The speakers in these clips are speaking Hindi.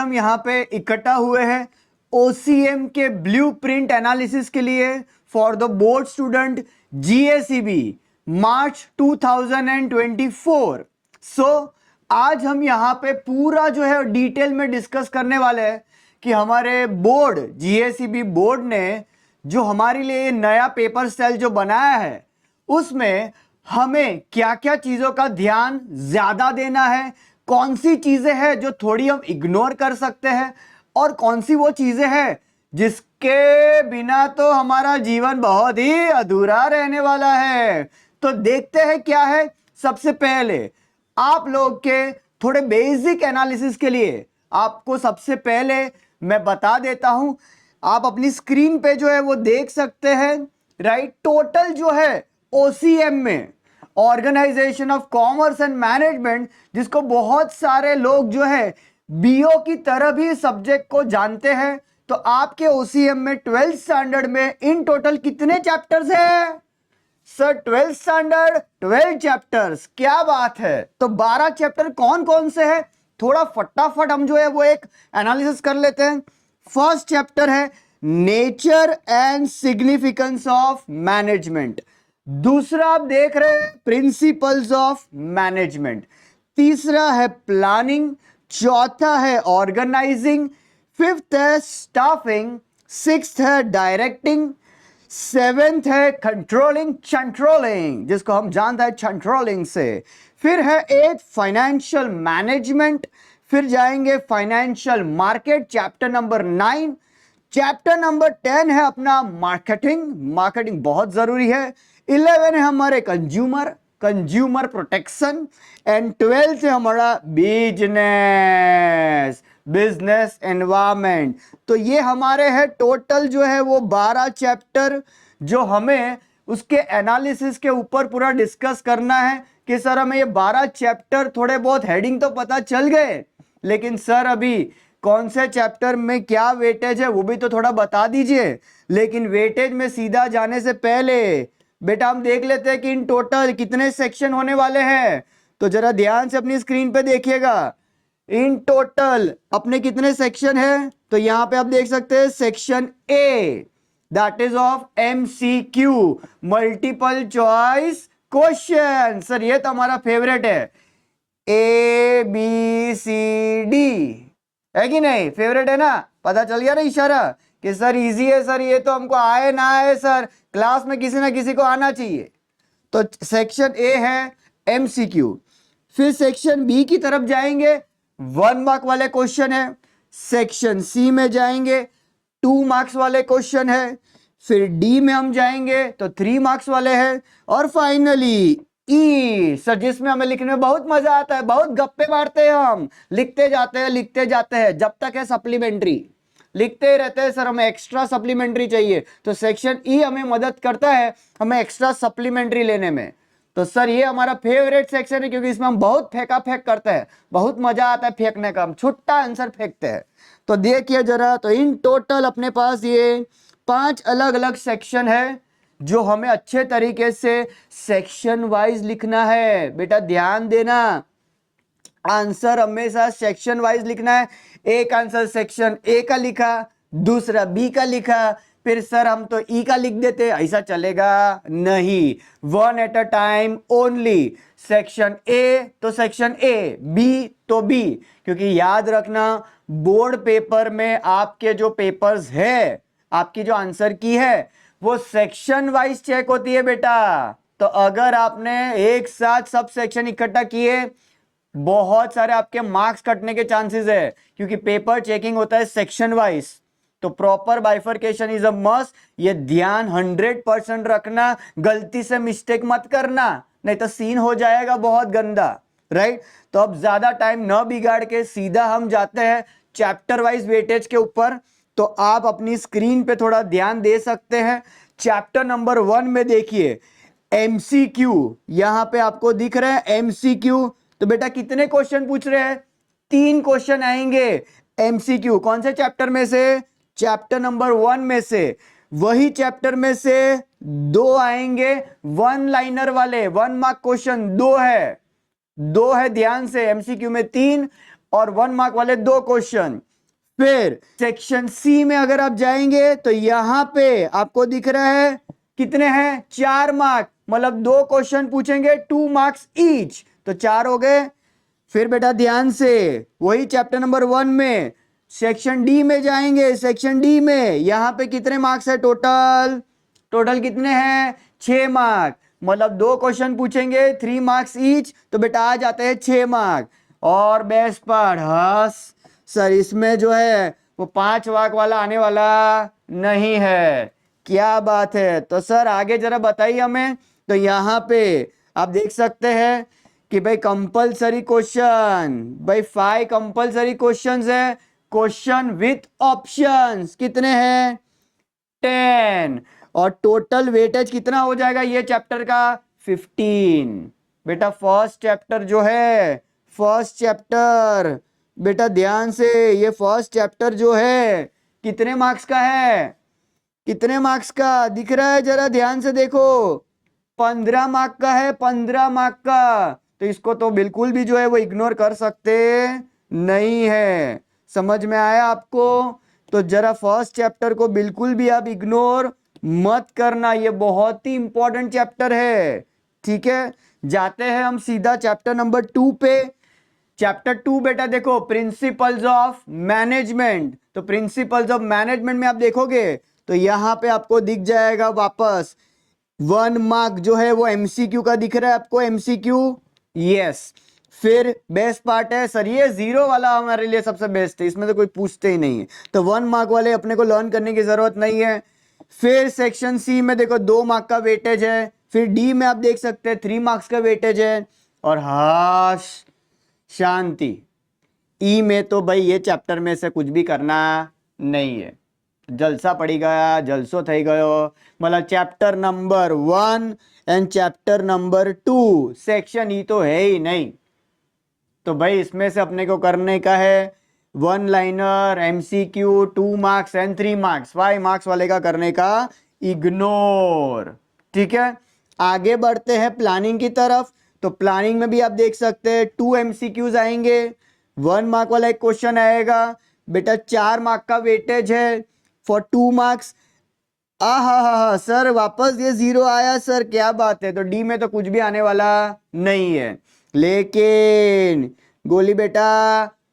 हम यहाँ पे इकट्ठा हुए हैं OCM के ब्लूप्रिंट एनालिसिस के लिए for the board student GACB मार्च 2024। आज हम यहाँ पे पूरा जो है डिटेल में डिस्कस करने वाले हैं कि हमारे बोर्ड GACB बोर्ड ने जो हमारे लिए नया पेपर स्टाइल जो बनाया है उसमें हमें क्या क्या चीजों का ध्यान ज्यादा देना है, कौन सी चीजें हैं जो थोड़ी हम इग्नोर कर सकते हैं और कौन सी वो चीजें हैं जिसके बिना तो हमारा जीवन बहुत ही अधूरा रहने वाला है। तो देखते हैं क्या है। सबसे पहले आप लोग के थोड़े बेसिक एनालिसिस के लिए आपको सबसे पहले मैं बता देता हूं, आप अपनी स्क्रीन पे जो है वो देख सकते हैं, राइट। टोटल जो है OCM में organisation of commerce and management, जिसको बहुत सारे लोग जो है BO की तरह भी सब्जेक्ट को जानते हैं, तो आपके OCM में 12th स्टैंडर्ड में इन टोटल कितने चैप्टर्स हैं सर? 12th स्टैंडर्ड 12 चैप्टर्स, क्या बात है। तो 12 चैप्टर कौन कौन से हैं, थोड़ा फटाफट हम जो है वो एक एनालिसिस कर लेते हैं। फर्स्ट चैप्टर है nature and significance of management. दूसरा आप देख रहे हैं प्रिंसिपल्स ऑफ मैनेजमेंट। तीसरा है प्लानिंग। चौथा है ऑर्गेनाइजिंग। फिफ्थ है स्टाफिंग। सिक्स्थ है डायरेक्टिंग। सेवेंथ है कंट्रोलिंग जिसको हम जानते हैं कंट्रोलिंग से। फिर है एथ फाइनेंशियल मैनेजमेंट। फिर जाएंगे financial market, chapter number 9। Chapter number 10 है अपना मार्केटिंग बहुत जरूरी है। 11 है हमारे कंज्यूमर प्रोटेक्शन एंड 12 है हमारा बिजनेस एनवायरनमेंट। तो ये हमारे है टोटल जो है वो 12 चैप्टर जो हमें उसके एनालिसिस के ऊपर पूरा डिस्कस करना है कि सर हमें ये 12 चैप्टर थोड़े बहुत हेडिंग तो पता चल गए, लेकिन सर अभी कौन से चैप्टर में क्या वेटेज है वो भी तो थोड़ा बता दीजिए। लेकिन वेटेज में सीधा जाने से पहले बेटा हम देख लेते हैं कि इन टोटल कितने सेक्शन होने वाले हैं। तो जरा ध्यान से अपनी स्क्रीन पे देखिएगा, इन टोटल अपने कितने सेक्शन है। तो यहां पे आप देख सकते हैं section A, that is of MCQ, multiple choice question. Sir ये तो हमारा फेवरेट है, ABCD है कि नहीं, फेवरेट है ना। पता चल गया ना इशारा कि सर इजी है सर, ये तो हमको आए ना आए सर क्लास में किसी ना किसी को आना चाहिए। तो सेक्शन A है MCQ। फिर सेक्शन B की तरफ जाएंगे, 1 मार्क वाले क्वेश्चन है। सेक्शन C में जाएंगे, 2 मार्क्स वाले क्वेश्चन है। फिर D में हम जाएंगे तो 3 मार्क्स वाले हैं। और फाइनली E सर, जिसमें हमें लिखने में बहुत मजा आता है, बहुत गप्पे मारते हैं हम, लिखते जाते हैं जब तक है सप्लीमेंट्री, लिखते ही रहते हैं सर हमें एक्स्ट्रा सप्लीमेंट्री चाहिए। तो सेक्शन E हमें मदद करता है हमें एक्स्ट्रा सप्लीमेंट्री लेने में। तो सर ये हमारा फेवरेट सेक्शन है क्योंकि इसमें हम बहुत फेंका फेंक करते हैं, बहुत मजा आता है फेंकने का, हम छुट्टा आंसर फेंकते हैं। तो देखिए जरा, तो इन टोटल अपने पास ये 5 अलग अलग सेक्शन है जो हमें अच्छे तरीके से सेक्शन वाइज लिखना है। बेटा ध्यान देना, आंसर हमेशा सेक्शन वाइज लिखना है। एक आंसर सेक्शन A का लिखा, दूसरा B का लिखा, फिर सर हम तो E का लिख देते, ऐसा चलेगा नहीं। 1 at a time only. Section A तो सेक्शन A, B तो B, क्योंकि याद रखना बोर्ड पेपर में आपके जो पेपर्स है, आपकी जो आंसर की है वो सेक्शन वाइज चेक होती है बेटा। तो अगर आपने एक साथ सब सेक्शन इकट्ठा किए, बहुत सारे आपके मार्क्स कटने के चांसेस है, क्योंकि पेपर चेकिंग होता है सेक्शन वाइज। तो proper bifurcation is a must, ये ध्यान 100% रखना, गलती से मिस्टेक मत करना, नहीं तो सीन हो जाएगा बहुत गंदा, राइट। तो अब ज्यादा टाइम न बिगाड़ के सीधा हम जाते हैं चैप्टर वाइज वेटेज के ऊपर। तो आप अपनी स्क्रीन पे थोड़ा ध्यान दे सकते हैं। चैप्टर नंबर 1 में देखिए MCQ, यहां पे आपको दिख रहे हैं MCQ। तो बेटा कितने क्वेश्चन पूछ रहे हैं, 3 क्वेश्चन आएंगे MCQ। कौन से चैप्टर में से, चैप्टर नंबर 1 में से। वही चैप्टर में से 2 आएंगे 1 लाइनर वाले, 1 मार्क क्वेश्चन 2 है ध्यान से। MCQ में 3 और 1 मार्क वाले 2 क्वेश्चन। फिर सेक्शन सी में अगर आप जाएंगे तो यहां पे आपको दिख रहा है कितने हैं, 4 मार्क, मतलब 2 क्वेश्चन पूछेंगे 2 मार्क्स ईच, तो 4 हो गए। फिर बेटा ध्यान से वही चैप्टर नंबर 1 में सेक्शन डी में जाएंगे। सेक्शन डी में यहां पे कितने मार्क्स है टोटल, टोटल कितने हैं 6 मार्क, मतलब 2 क्वेश्चन पूछेंगे 3 मार्क्स ईच, तो बेटा आ जाते हैं 6 मार्क। और बेस्ट पार्ट, हस सर इसमें जो है वो 5 मार्क वाला आने वाला नहीं है, क्या बात है। तो सर आगे जरा बताइए हमें। तो यहां पे आप देख सकते हैं कि भाई कंपलसरी क्वेश्चन, भाई 5 कंपलसरी क्वेश्चंस है, क्वेश्चन विथ ऑप्शंस कितने हैं 10, और टोटल वेटेज कितना हो जाएगा ये चैप्टर का 15। बेटा फर्स्ट चैप्टर जो है, फर्स्ट चैप्टर बेटा ध्यान से, ये फर्स्ट चैप्टर जो है कितने मार्क्स का है, कितने मार्क्स का दिख रहा है, जरा ध्यान से देखो, 15 मार्क का है, 15 मार्क का। तो इसको तो बिल्कुल भी जो है वो इग्नोर कर सकते नहीं है, समझ में आया आपको। तो जरा फर्स्ट चैप्टर को बिल्कुल भी आप इग्नोर मत करना, ये बहुत ही इंपॉर्टेंट चैप्टर है, ठीक है। जाते हैं हम सीधा चैप्टर नंबर 2 पे। चैप्टर 2 बेटा देखो प्रिंसिपल्स ऑफ मैनेजमेंट। तो प्रिंसिपल्स ऑफ मैनेजमेंट में आप देखोगे तो यहां पे आपको दिख जाएगा वापस 1 मार्क जो है वो एमसीक्यू का दिख रहा है आपको, एमसीक्यू, यस। फिर बेस्ट पार्ट है सर ये 0 वाला हमारे लिए सबसे बेस्ट है, इसमें तो कोई पूछते ही नहीं है, तो 1 मार्क वाले अपने को लर्न करने की जरूरत नहीं है। फिर सेक्शन सी में देखो 2 मार्क का वेटेज है। फिर डी में आप देख सकते हैं 3 मार्क्स का वेटेज है। और हाश शांति ई में तो भाई ये चैप्टर में से कुछ भी करना नहीं है, जलसा पड़ी गया, जलसो થઈ ગયો, मतलब chapter number 1 and chapter number 2 section E तो है ही नहीं। तो भाई इसमें से अपने को करने का है 1 liner, MCQ, 2 marks and 3 marks, 5 marks वाले का करने का इग्नोर, ठीक है। आगे बढ़ते हैं प्लानिंग की तरफ। तो प्लानिंग में भी आप देख सकते हैं 2 एमसीक्यूज आएंगे, 1 मार्क वाला एक क्वेश्चन आएगा, बेटा 4 मार्क का वेटेज है फॉर 2 मार्क्स। हा सर वापस ये 0 आया सर, क्या बात है। तो डी में तो कुछ भी आने वाला नहीं है, लेकिन गोली बेटा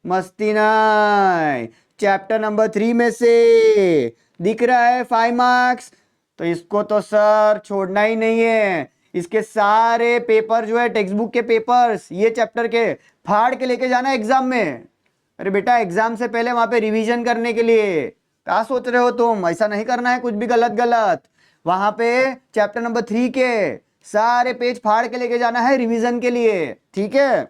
मस्ती नहीं, चैप्टर नंबर 3 में से दिख रहा है 5 मार्क्स, तो इसको तो सर छोड़ना ही नहीं है। इसके सारे पेपर जो है टेक्स्ट बुक के पेपर्स ये चैप्टर के फाड़ के लेके जाना एग्जाम में। अरे बेटा एग्जाम से पहले वहां पे रिवीजन करने के लिए, क्या सोच रहे हो तुम, ऐसा नहीं करना है कुछ भी गलत गलत। वहां पे चैप्टर नंबर 3 के सारे पेज फाड़ के लेके जाना है रिवीजन के लिए, ठीक है।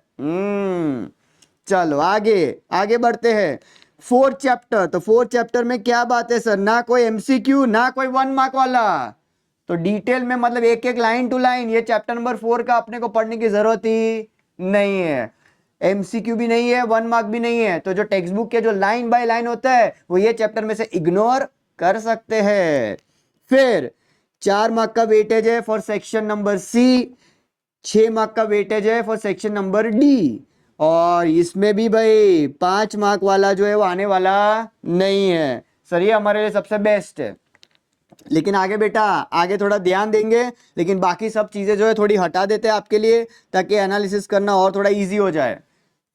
चलो आगे आगे बढ़ते हैं। 4th चैप्टर, तो 4th चैप्टर में क्या बात है सर, ना कोई एमसीक्यू ना कोई 1 मार्क वाला, तो डिटेल में मतलब एक एक लाइन टू लाइन ये चैप्टर नंबर 4 का अपने को पढ़ने की जरूरत ही नहीं है, एमसीक्यू भी नहीं है, 1 मार्क भी नहीं है। तो जो टेक्स्ट बुक के जो लाइन बाय लाइन होता है वो ये चैप्टर में से इग्नोर कर सकते हैं। फिर 4 मार्क का वेटेज है for section number C, 6 mark का वेटेज है फॉर सेक्शन नंबर डी, और इसमें भी भाई 5 मार्क वाला जो है वो आने वाला नहीं है। सर ये हमारे लिए सबसे बेस्ट है, लेकिन आगे बेटा आगे थोड़ा ध्यान देंगे, लेकिन बाकी सब चीजें जो है थोड़ी हटा देते हैं आपके लिए ताकि एनालिसिस करना और थोड़ा इजी हो जाए।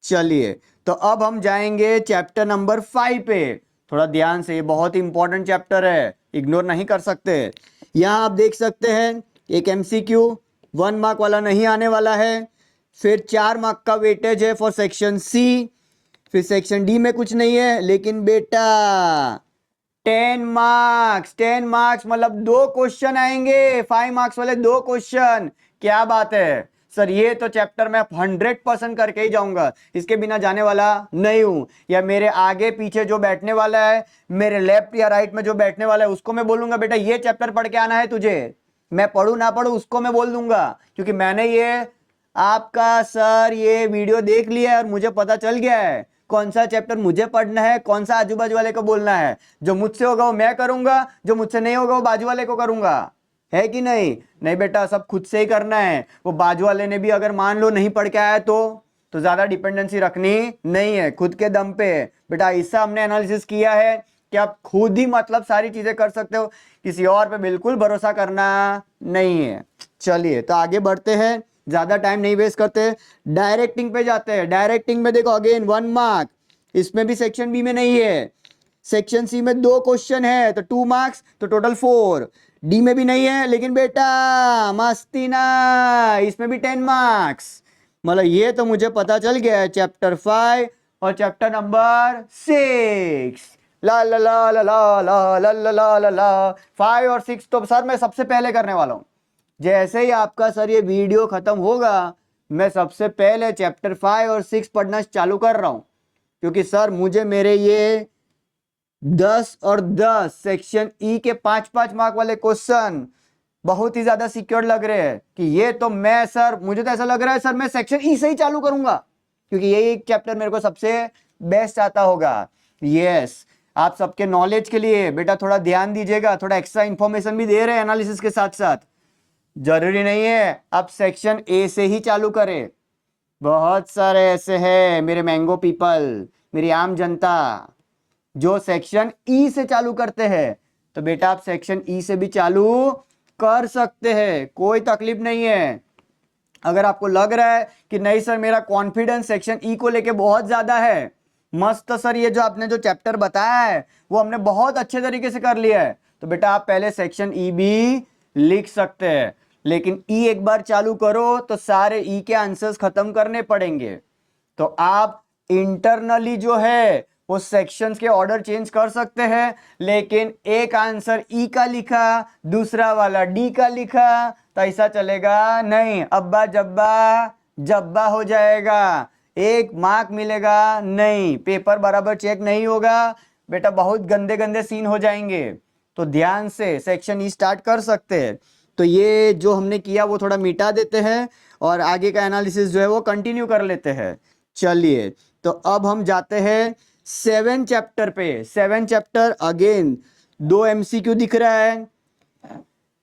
चलिए तो अब हम जाएंगे चैप्टर नंबर 5 पे, थोड़ा ध्यान से, ये बहुत ही इंपॉर्टेंट चैप्टर है, इग्नोर नहीं कर सकते। यहां आप देख सकते हैं एक एमसीक्यू 1 मार्क वाला नहीं आने वाला है, फिर 4 मार्क का वेटेज है फॉर सेक्शन सी, फिर सेक्शन डी में कुछ नहीं है, लेकिन बेटा 10 मार्क्स, 10 मार्क्स मतलब 2 क्वेश्चन आएंगे, 5 मार्क्स वाले 2 क्वेश्चन, क्या बात है सर। ये तो चैप्टर में 100% करके ही जाऊंगा, इसके बिना जाने वाला नहीं हूं। या मेरे आगे पीछे जो बैठने वाला है, मेरे लेफ्ट या राइट में जो बैठने वाला है, उसको मैं बोलूंगा बेटा ये चैप्टर पढ़ के आना है तुझे, मैं पढ़ू ना पढ़ू उसको मैं बोल दूंगा, क्योंकि मैंने ये आपका सर ये वीडियो देख लिया है और मुझे पता चल गया है कौन सा चैप्टर मुझे पढ़ना है, कौन सा आजू बाजू वाले को बोलना है। जो मुझसे होगा वो मैं करूंगा, जो मुझसे नहीं होगा वो बाजू वाले को करूंगा, है कि नहीं। नहीं बेटा सब खुद से ही करना है, वो बाजू वाले ने भी अगर मान लो नहीं पढ़ के आया तो तो ज्यादा डिपेंडेंसी रखनी नहीं है, खुद के दम पे बेटा ऐसा हमने एनालिसिस किया है कि आप खुद ही मतलब सारी चीजें कर सकते हो, किसी और पे बिल्कुल भरोसा करना नहीं है। चलिए तो आगे बढ़ते हैं, ज्यादा टाइम नहीं वेस्ट करते, डायरेक्टिंग पे जाते हैं। डायरेक्टिंग में देखो अगेन 1 मार्क, इसमें भी सेक्शन बी में नहीं है, सेक्शन सी में 2 क्वेश्चन है तो 2 मार्क्स, तो टोटल 4। डी में भी नहीं है, लेकिन बेटा मस्ती ना, इसमें भी 10 मार्क्स। मतलब ये तो मुझे पता चल गया है चैप्टर 5 और चैप्टर नंबर 6। ला ला ला ला ला ला ला ला ला ला ला 5 और 6 तो सर मैं सबसे पहले करने वाला हूं। जैसे ही आपका सर ये वीडियो खत्म होगा, मैं सबसे पहले चैप्टर 5 और 6 पढ़ना चालू कर रहा हूं, क्योंकि सर मुझे मेरे ये 10 और 10 सेक्शन ई के 5-5 मार्क वाले क्वेश्चन बहुत ही ज्यादा सिक्योर लग रहे हैं कि ये तो मैं सर, मुझे तो ऐसा लग रहा है सर मैं सेक्शन ई से ही चालू करूंगा, क्योंकि यही चैप्टर मेरे को सबसे बेस्ट आता होगा। यस, आप सबके नॉलेज के लिए बेटा थोड़ा ध्यान दीजिएगा, थोड़ा एक्स्ट्रा इंफॉर्मेशन भी दे रहे हैं एनालिसिस के साथ साथ। जरूरी नहीं है आप सेक्शन ए से ही चालू करें, बहुत सारे ऐसे हैं मेरे मैंगो पीपल, मेरी आम जनता जो सेक्शन ई से चालू करते हैं, तो बेटा आप सेक्शन ई से भी चालू कर सकते हैं, कोई तकलीफ नहीं है। अगर आपको लग रहा है कि नहीं सर मेरा कॉन्फिडेंस सेक्शन ई को लेके बहुत ज्यादा है, मस्त सर ये जो आपने जो चैप्टर बताया है वो हमने बहुत अच्छे तरीके से कर लिया है, तो बेटा आप पहले सेक्शन ई भी लिख सकते हैं। लेकिन ई एक बार चालू करो तो सारे ई के आंसर्स खत्म करने पड़ेंगे, तो आप इंटरनली जो है वो सेक्शंस के ऑर्डर चेंज कर सकते हैं, लेकिन एक आंसर ई का लिखा दूसरा वाला डी का लिखा तो ऐसा चलेगा नहीं, अब्बा जब्बा जब्बा हो जाएगा, 1 मार्क मिलेगा नहीं, पेपर बराबर चेक नहीं होगा बेटा, बहुत गंदे गंदे सीन हो जाएंगे। तो ध्यान से सेक्शन ई स्टार्ट कर सकते हैं। तो ये जो हमने किया वो थोड़ा मिटा देते हैं और आगे का एनालिसिस जो है वो कंटिन्यू कर लेते हैं। चलिए तो अब हम जाते हैं 7 चैप्टर पे। 7 चैप्टर अगेन 2 MCQ दिख रहा है,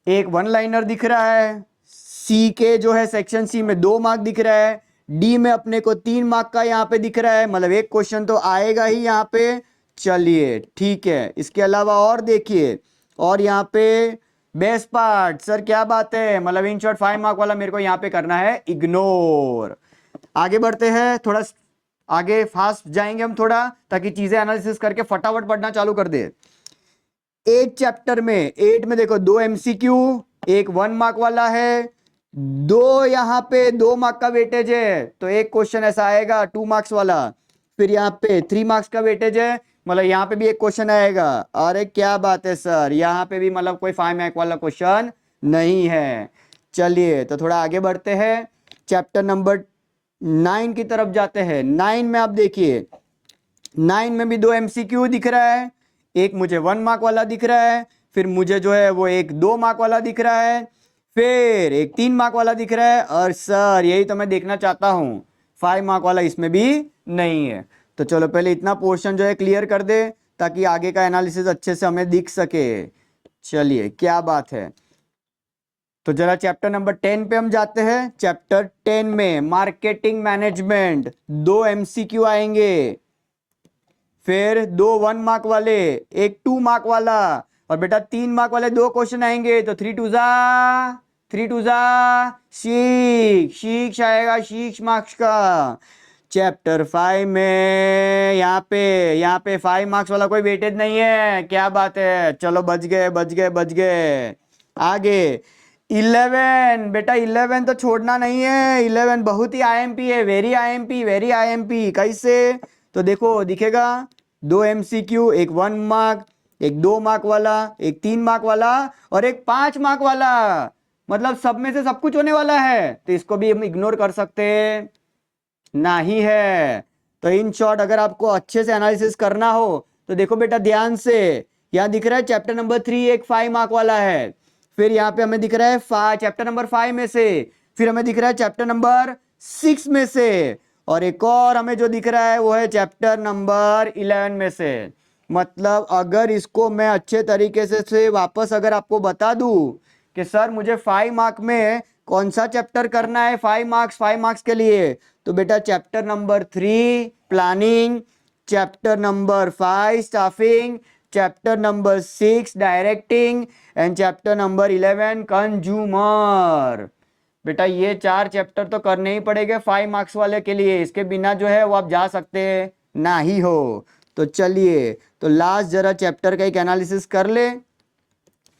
एक 1 लाइनर दिख रहा है, सी के जो है सेक्शन सी में 2 मार्क दिख रहा है, डी में अपने को 3 मार्क का यहाँ पे दिख रहा है, मतलब एक क्वेश्चन तो आएगा ही यहाँ पे। चलिए ठीक है, इसके अलावा और देखिए, और यहाँ पे बेस्ट पार्ट सर क्या बात है, मतलब इन शॉर्ट 5 मार्क वाला मेरे को यहाँ पे करना है इग्नोर। आगे बढ़ते हैं, थोड़ा आगे फास्ट जाएंगे हम थोड़ा, ताकि चीजें एनालिसिस करके फटाफट पढ़ना चालू कर दे। 8 चैप्टर में 8 में देखो 2 MCQ, एक 1 मार्क वाला है, 2 यहाँ पे 2 मार्क का वेटेज है, तो एक क्वेश्चन ऐसा आएगा 2 मार्क्स वाला, फिर यहाँ पे 3 मार्क्स का वेटेज है, मतलब यहाँ पे भी एक क्वेश्चन आएगा। अरे क्या बात है सर, यहाँ पे भी मतलब कोई 5 मार्क वाला क्वेश्चन नहीं है। चलिए तो थोड़ा आगे बढ़ते हैं, चैप्टर नंबर 9 की तरफ जाते हैं। 9 में आप देखिए, 9 में भी 2 MCQ दिख रहा है, एक मुझे 1 मार्क वाला दिख रहा है, फिर मुझे जो है वो एक 2 मार्क वाला दिख रहा है, फिर एक 3 मार्क वाला दिख रहा है, और सर यही तो मैं देखना चाहता हूं 5 मार्क वाला इसमें भी नहीं है। तो चलो पहले इतना पोर्शन जो है क्लियर कर दे, ताकि आगे का एनालिसिस अच्छे से हमें दिख सके। चलिए क्या बात है, तो जरा चैप्टर नंबर 10 पे हम जाते हैं। चैप्टर 10 में मार्केटिंग मैनेजमेंट 2 MCQ आएंगे, फिर 2 1 मार्क वाले, एक 2 मार्क वाला, और बेटा 3 मार्क वाले 2 क्वेश्चन आएंगे, तो 3 टू जा शीक्ष आएगा, शीक्ष मार्क्स का। चैप्टर 5 में यहाँ पे 5 मार्क्स वाला कोई वेटेज नहीं है, क्या बात है, चलो बच गए बच गए बच गए। आगे 11, बेटा 11 तो छोड़ना नहीं है, 11 बहुत ही IMP है, वेरी IMP। कैसे, तो देखो दिखेगा 2 MCQ, एक 1 मार्क, एक 2 मार्क वाला, एक 3 मार्क वाला, और एक 5 मार्क वाला, मतलब सब में से सब कुछ होने वाला है, तो इसको भी हम इग्नोर कर सकते नहीं है। तो इन शॉर्ट अगर आपको अच्छे से एनालिसिस करना हो तो देखो बेटा ध्यान से, यहाँ दिख रहा है चैप्टर नंबर 3 एक 5 मार्क वाला है, फिर यहाँ पे हमें दिख रहा है चैप्टर नंबर 5 में से, फिर हमें दिख रहा है चैप्टर नंबर 6 में से, और एक और हमें जो दिख रहा है वो है चैप्टर नंबर 11 में से। मतलब अगर इसको मैं अच्छे तरीके से वापस अगर आपको बता दूं कि सर मुझे 5 मार्क में कौन सा चैप्टर करना है 5 मार्क्स, 5 मार्क्स के लिए? तो बेटा chapter number 3 planning, chapter number 5 staffing, chapter number 6 directing and chapter number 11 consumer. बेटा ये 4 चैप्टर तो करने ही पड़ेंगे 5 मार्क्स वाले के लिए, इसके बिना जो है वो आप जा सकते हैं ना ही हो। तो चलिए, तो लास्ट जरा चैप्टर का एक एनालिसिस कर ले।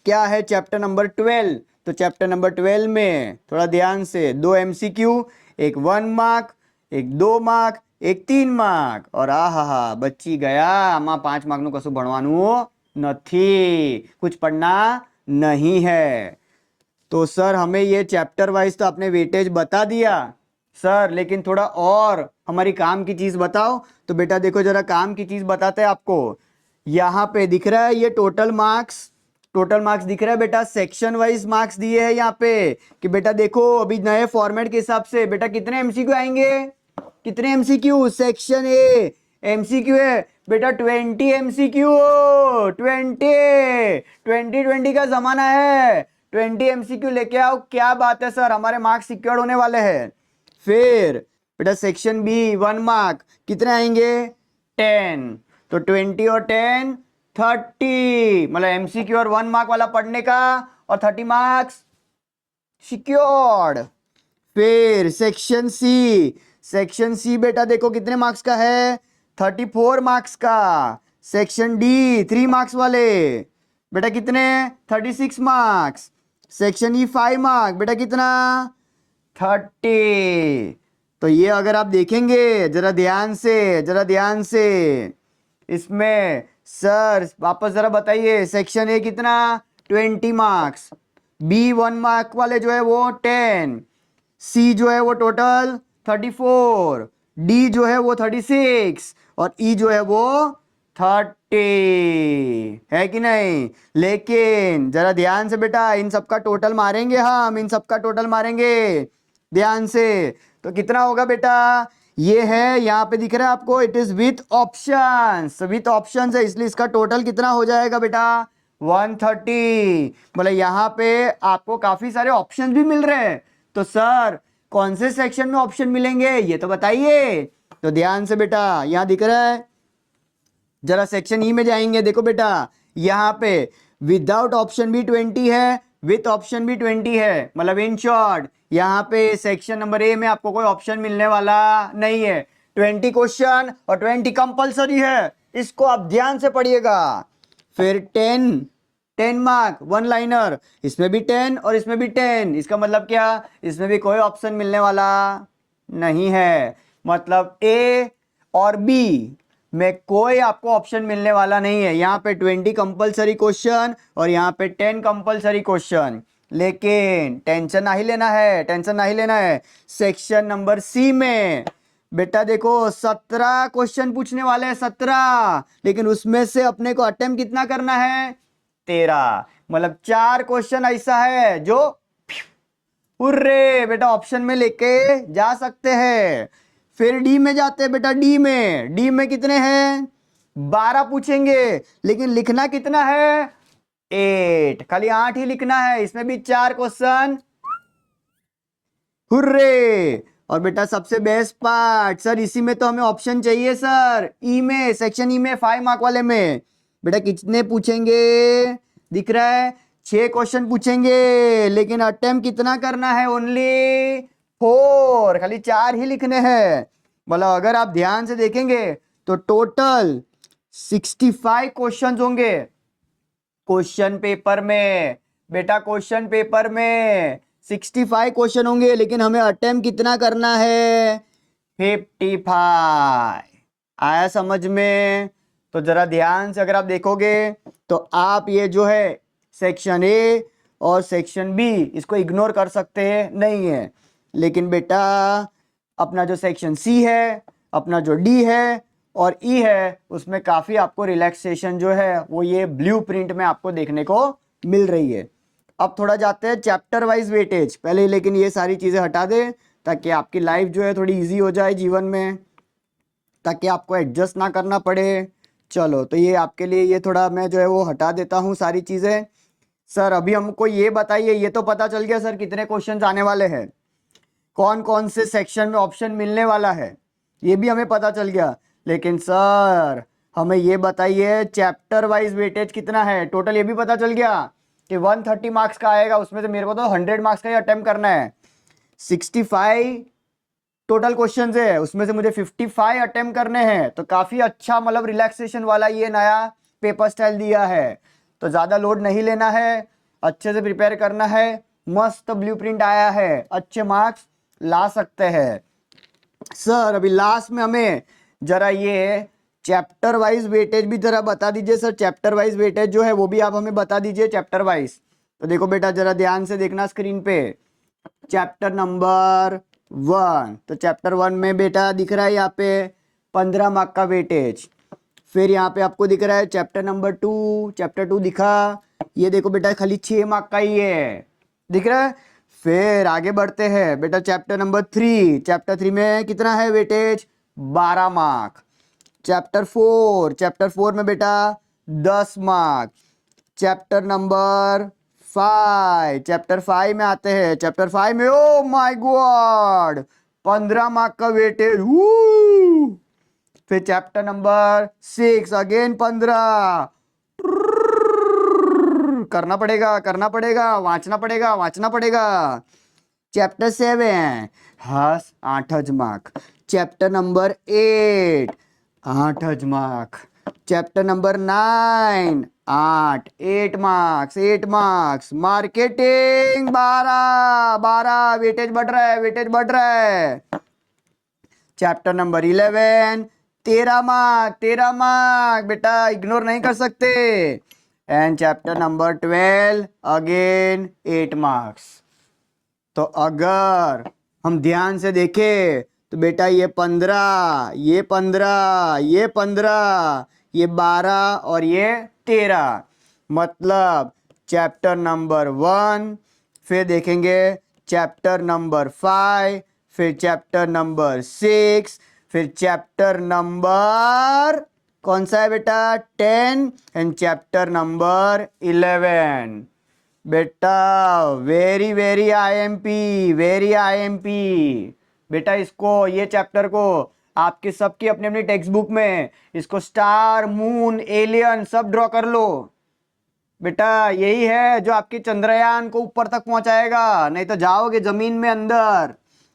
क्या है चैप्टर नंबर 12? तो चैप्टर नंबर 12 में थोड़ा ध्यान से 2 MCQ, एक 1 मार्क, एक 2 मार्क, एक 3 मार्क, और आहा बच्ची गया आमा 5 मार्क નું કશું ભણવાનું નથી, कुछ पढ़ना नहीं है। तो सर हमें ये चैप्टर वाइज तो आपने वेटेज बता दिया सर, लेकिन थोड़ा और हमारी काम की चीज बताओ। तो बेटा देखो जरा काम की चीज बताते हैं आपको। यहाँ पे दिख रहा है ये टोटल मार्क्स, टोटल मार्क्स दिख रहा है बेटा, सेक्शन वाइज मार्क्स दिए हैं यहाँ पे कि बेटा देखो अभी नए फॉर्मेट के हिसाब से बेटा कितने एमसीक्यू आएंगे, कितने एमसीक्यू? सेक्शन ए एमसीक्यू है बेटा 20 एमसीक्यू, 20 का जमाना है, 20 एमसीक्यू लेके आओ। क्या बात है सर, हमारे मार्क्स सिक्योर होने वाले हैं। फिर बेटा सेक्शन बी 1 मार्क कितने आएंगे? 10। तो 20 और 10 30, मतलब एमसीक्यू और 1 मार्क वाला पढ़ने का और 30 मार्क्स सिक्योर्ड। फिर सेक्शन सी, सेक्शन सी बेटा देखो कितने मार्क्स का है? 34 मार्क्स का। सेक्शन डी 3 मार्क्स वाले बेटा कितने? 36 मार्क्स। सेक्शन ई 5 मार्क बेटा कितना? 30। तो ये अगर आप देखेंगे जरा ध्यान से, जरा ध्यान से, इसमें सर वापस जरा बताइए, सेक्शन ए कितना? 20 मार्क्स, बी 1 मार्क वाले जो है वो 10, सी जो है वो टोटल 34, डी जो है वो 36 और ई जो है वो 30, है कि नहीं? लेकिन जरा ध्यान से बेटा इन सबका टोटल मारेंगे, हम इन सबका टोटल मारेंगे ध्यान से। तो कितना होगा बेटा? ये है यहाँ पे दिख रहा है आपको, it is with options, with options है इसलिए इसका टोटल कितना हो जाएगा बेटा? 130। मतलब यहाँ पे आपको काफी सारे ऑप्शन भी मिल रहे हैं। तो सर कौन से सेक्शन में ऑप्शन मिलेंगे ये तो बताइए। तो ध्यान से बेटा यहाँ दिख रहा है, जरा सेक्शन ई में जाएंगे, देखो बेटा यहाँ पे विदाउट ऑप्शन भी 20 है, विथ ऑप्शन भी 20 है, मतलब इन शॉर्ट यहाँ पे सेक्शन नंबर ए में आपको कोई ऑप्शन मिलने वाला नहीं है। 20 क्वेश्चन और 20 कंपलसरी है, इसको आप ध्यान से पढ़िएगा। फिर 10 मार्क 1 लाइनर, इसमें भी 10 और इसमें भी 10, इसका मतलब क्या? इसमें भी कोई ऑप्शन मिलने वाला नहीं है, मतलब ए और बी में कोई आपको ऑप्शन मिलने वाला नहीं है। यहाँ पे 20 कंपलसरी क्वेश्चन और यहाँ पे 10 कंपलसरी क्वेश्चन, लेकिन टेंशन नहीं लेना है, टेंशन नहीं लेना है। सेक्शन नंबर सी में बेटा देखो 17 क्वेश्चन पूछने वाले हैं, 17, लेकिन उसमें से अपने को अटेम्प्ट कितना करना है? 13, मतलब 4 क्वेश्चन ऐसा है जो हुर्रे बेटा ऑप्शन में लेके जा सकते हैं। फिर डी में जाते हैं बेटा, डी में कितने हैं? 12 पूछेंगे, लेकिन लिखना कितना है? 8, खाली 8 ही लिखना है, इसमें भी 4 क्वेश्चन। हुर्रे! और बेटा सबसे बेस्ट पार्ट सर, इसी में तो हमें ऑप्शन चाहिए सर, ई में, सेक्शन ई में 5 मार्क वाले में बेटा कितने पूछेंगे? दिख रहा है 6 क्वेश्चन पूछेंगे, लेकिन अटेम्प्ट कितना करना है? ओनली 4, खाली 4 ही लिखने हैं। मतलब अगर आप ध्यान से देखेंगे तो टोटल 65 क्वेश्चन होंगे क्वेश्चन पेपर में बेटा, क्वेश्चन पेपर में 65 क्वेश्चन होंगे, लेकिन हमें अटेम्प्ट कितना करना है? 55। आया समझ में? तो जरा ध्यान से अगर आप देखोगे तो आप ये जो है सेक्शन ए और सेक्शन बी इसको इग्नोर कर सकते हैं, नहीं है। लेकिन बेटा अपना जो सेक्शन सी है, अपना जो डी है और ई है, उसमें काफ़ी आपको रिलैक्सेशन जो है वो ये ब्लूप्रिंट में आपको देखने को मिल रही है। अब थोड़ा जाते हैं चैप्टर वाइज वेटेज पहले, लेकिन ये सारी चीज़ें हटा दें ताकि आपकी लाइफ जो है थोड़ी इजी हो जाए जीवन में, ताकि आपको एडजस्ट ना करना पड़े। चलो तो ये आपके लिए ये थोड़ा मैं जो है वो हटा देता हूँ सारी चीज़ें। सर अभी हमको ये बताइए, ये तो पता चल गया सर कितने क्वेश्चंस आने वाले हैं, कौन कौन से सेक्शन में ऑप्शन मिलने वाला है, ये भी हमें पता चल गया। लेकिन सर हमें ये बताइए चैप्टर वाइज वेटेज कितना है टोटल, ये भी पता चल गया कि 130 मार्क्स का आएगा, उसमें से मेरे को तो 100 मार्क्स का ही अटेम्प्ट करना है। 65 टोटल क्वेश्चंस है, उसमें से मुझे 55 अटेम्प्ट करने हैं। तो काफी अच्छा मतलब रिलैक्सेशन वाला ये नया पेपर स्टाइल दिया है, तो ज्यादा लोड नहीं लेना है, अच्छे से प्रिपेयर करना है। मस्त ब्लूप्रिंट आया है, अच्छे मार्क्स ला सकते हैं। सर अभी लास्ट में हमें जरा ये चैप्टर वाइज वेटेज भी जरा बता दीजिए सर, चैप्टर वाइज वेटेज जो है वो भी आप हमें बता दीजिए चैप्टर वाइज। तो देखो बेटा जरा ध्यान से देखना स्क्रीन पे, चैप्टर नंबर 1, तो चैप्टर 1 में बेटा दिख रहा है यहाँ पे 15 मार्क का वेटेज। फिर यहाँ पे आपको दिख रहा है चैप्टर नंबर 2, चैप्टर 2 दिखा, ये देखो बेटा खाली 6 मार्क का ही है, दिख रहा है। फिर आगे बढ़ते हैं बेटा चैप्टर नंबर 3, चैप्टर 3 में कितना है वेटेज, 12 मार्क। चैप्टर 4 में बेटा 10 मार्क। चैप्टर 5 में आते हैं, चैप्टर 5 में ओ माय गॉड 15 मार्क का वेटेज। फिर चैप्टर नंबर 6 अगेन 15, करना पड़ेगा, वांचना पड़ेगा। चैप्टर 7 हस 8 mark. Chapter number 8 8 mark. Chapter number 9 8 marks. Marketing 12 weightage बढ़ रहा है। चैप्टर नंबर 11 13 मार्क बेटा, इग्नोर नहीं कर सकते। And chapter number 12 again 8 marks. तो अगर हम ध्यान से देखें तो बेटा ये 15 ये 12 और ये 13, मतलब चैप्टर नंबर 1, फिर देखेंगे चैप्टर नंबर 5, फिर चैप्टर नंबर 6, फिर चैप्टर नंबर कौन सा है बेटा 10 एंड चैप्टर नंबर 11। बेटा वेरी आईएमपी बेटा, इसको ये चैप्टर को आपके सबकी अपनी अपनी टेक्स्ट बुक में इसको स्टार मून एलियन सब ड्रॉ कर लो बेटा, यही है जो आपके चंद्रयान को ऊपर तक पहुंचाएगा, नहीं तो जाओगे जमीन में अंदर।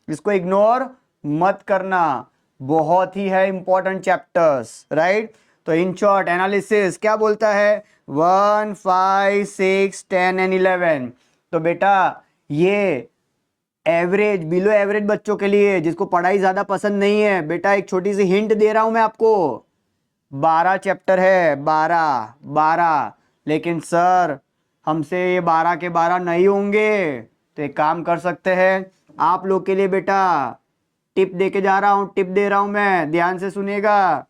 इसको इग्नोर मत करना, बहुत ही है इंपॉर्टेंट चैप्टर्स, राइट। तो इन शॉर्ट एनालिसिस क्या बोलता है 1 5 6 10 एंड 11। तो बेटा ये एवरेज बिलो एवरेज बच्चों के लिए जिसको पढ़ाई ज्यादा पसंद नहीं है, बेटा एक छोटी सी हिंट दे रहा हूं मैं आपको, 12 चैप्टर है, 12। लेकिन सर हमसे ये 12 के 12 नहीं होंगे, तो एक काम कर सकते हैं आप लोग के लिए बेटा, टिप दे रहा हूं मैं, ध्यान से सुनिएगा।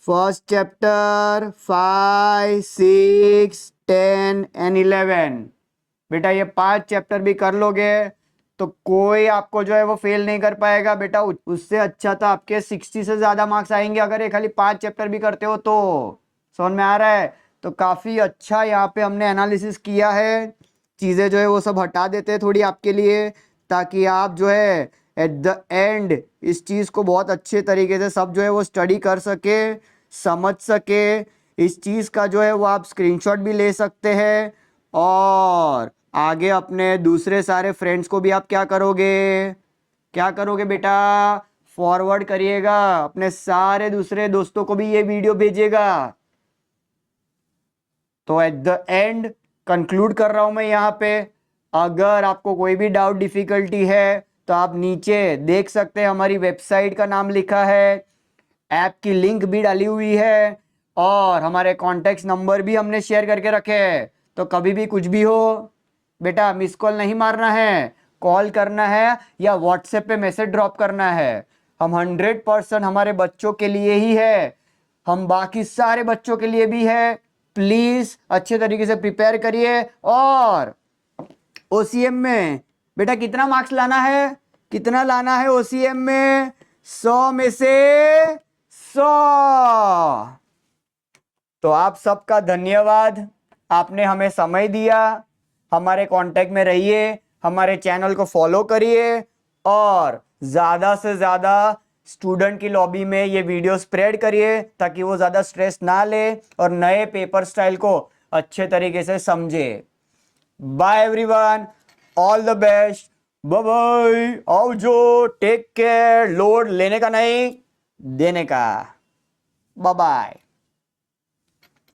फर्स्ट चैप्टर 5 6 10 एंड 11, बेटा ये 5 चैप्टर भी कर लोगे तो कोई आपको जो है वो फेल नहीं कर पाएगा बेटा, उससे अच्छा तो आपके 60 से ज्यादा मार्क्स आएंगे अगर ये खाली 5 चैप्टर भी करते हो तो। समझ में आ रहा है। तो काफी अच्छा यहाँ पे हमने एनालिसिस किया है, चीजें जो है वो सब हटा देते हैं थोड़ी आपके लिए, ताकि आप जो है एट द एंड इस चीज को बहुत अच्छे तरीके से सब जो है वो स्टडी कर सके, समझ सके। इस चीज का जो है वो आप स्क्रीनशॉट भी ले सकते हैं, और आगे अपने दूसरे सारे फ्रेंड्स को भी आप क्या करोगे बेटा, फॉरवर्ड करिएगा, अपने सारे दूसरे दोस्तों को भी ये वीडियो भेजिएगा। तो एट द एंड कंक्लूड कर रहा हूं मैं यहाँ पे, अगर आपको कोई भी डाउट डिफिकल्टी है तो आप नीचे देख सकते हैं हमारी वेबसाइट का नाम लिखा है, ऐप की लिंक भी डाली हुई है, और हमारे कॉन्टेक्ट नंबर भी हमने शेयर करके रखे हैं। तो कभी भी कुछ भी हो बेटा मिस कॉल नहीं मारना है, कॉल करना है या व्हाट्सएप पे मैसेज ड्रॉप करना है। हम 100% हमारे बच्चों के लिए ही है, हम बाकी सारे बच्चों के लिए भी है। प्लीज अच्छे तरीके से प्रिपेयर करिए, और ओसीएम में बेटा कितना मार्क्स लाना है ओसीएम में 100 में से 100। तो आप सबका धन्यवाद, आपने हमें समय दिया, हमारे कांटेक्ट में रहिए, हमारे चैनल को फॉलो करिए और ज़्यादा से ज़्यादा स्टूडेंट की लॉबी में ये वीडियो स्प्रेड करिए ताकि वो ज़्यादा स्ट्रेस ना ले और नए पेपर स्टाइल को अच्छे तरीके से समझे। Bye everyone, all the best, bye bye, आओ, टेक केयर, लोड लेने का नहीं देने का, बाय बाय।